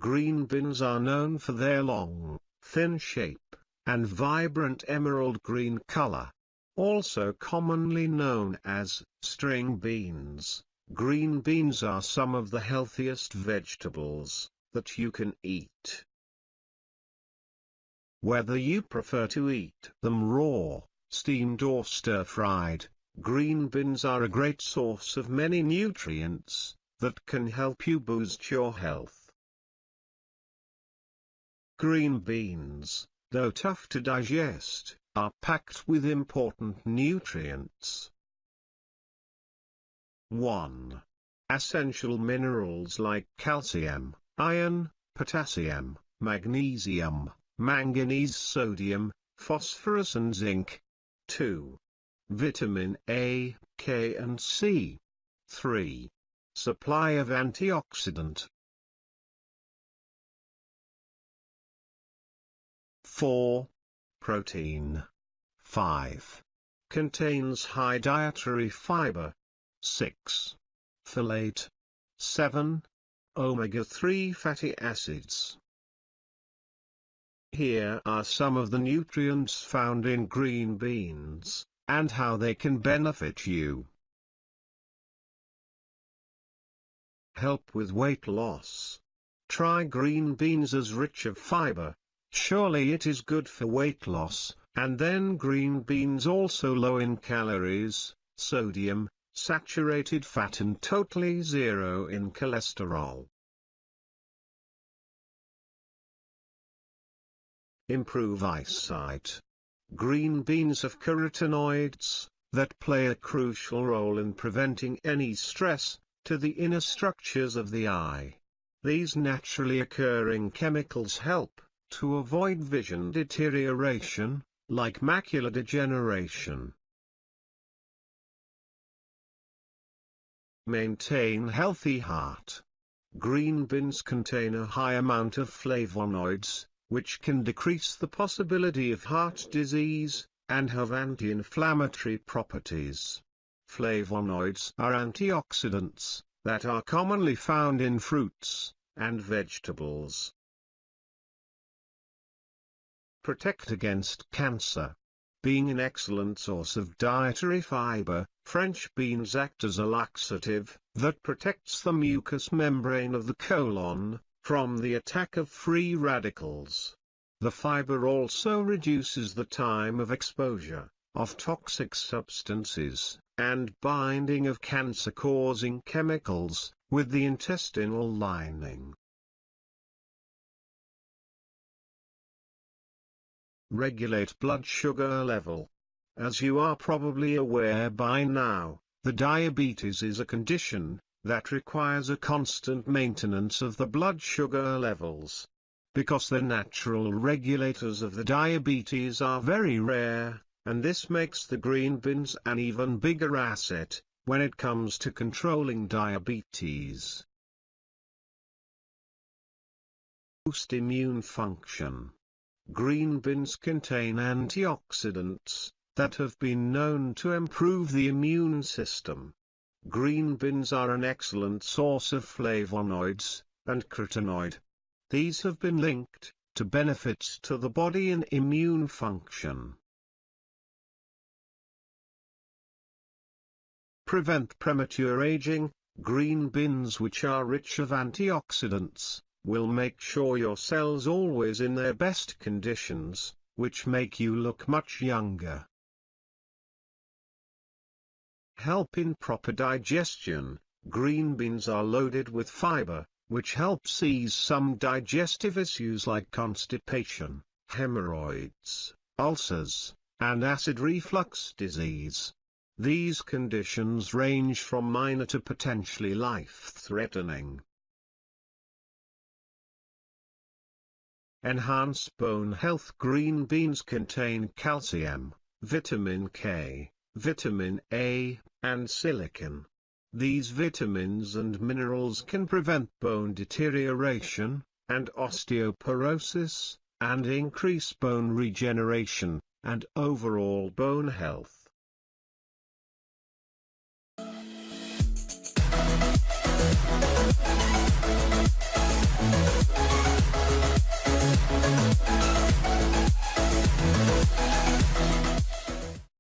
Green beans are known for their long, thin shape, and vibrant emerald green color. Also commonly known as string beans, green beans are some of the healthiest vegetables that you can eat. Whether you prefer to eat them raw, steamed or stir-fried, green beans are a great source of many nutrients that can help you boost your health. Green beans, though tough to digest, are packed with important nutrients. 1. Essential minerals like calcium, iron, potassium, magnesium, manganese, sodium, phosphorus and zinc. 2. Vitamin A, K and C. 3. Supply of antioxidant. 4. Protein. 5. Contains high dietary fiber. 6. Folate. 7. Omega-3 fatty acids. Here are some of the nutrients found in green beans, and how they can benefit you. Help with weight loss. Try green beans as rich of fiber. Surely it is good for weight loss, and then green beans also low in calories, sodium, saturated fat and totally zero in cholesterol. Improve eyesight. Green beans have carotenoids that play a crucial role in preventing any stress to the inner structures of the eye. These naturally occurring chemicals help to avoid vision deterioration, like macular degeneration. Maintain healthy heart. Green beans contain a high amount of flavonoids, which can decrease the possibility of heart disease, and have anti-inflammatory properties. Flavonoids are antioxidants that are commonly found in fruits and vegetables. Protect against cancer. Being an excellent source of dietary fiber, French beans act as a laxative that protects the mucous membrane of the colon from the attack of free radicals. The fiber also reduces the time of exposure of toxic substances and binding of cancer-causing chemicals with the intestinal lining. Regulate blood sugar level. As you are probably aware by now, the diabetes is a condition that requires a constant maintenance of the blood sugar levels. Because the natural regulators of the diabetes are very rare, and this makes the green beans an even bigger asset when it comes to controlling diabetes. Boost immune function. Green beans contain antioxidants that have been known to improve the immune system. Green beans are an excellent source of flavonoids and carotenoid. These have been linked to benefits to the body and immune function. Prevent premature aging. Green beans, which are rich of antioxidants, will make sure your cells always in their best conditions, which make you look much younger. Help in proper digestion. Green beans are loaded with fiber, which helps ease some digestive issues like constipation, hemorrhoids, ulcers, and acid reflux disease. These conditions range from minor to potentially life-threatening. Enhance bone health. Green beans contain calcium, vitamin K, vitamin A, and silicon. These vitamins and minerals can prevent bone deterioration and osteoporosis, and increase bone regeneration and overall bone health.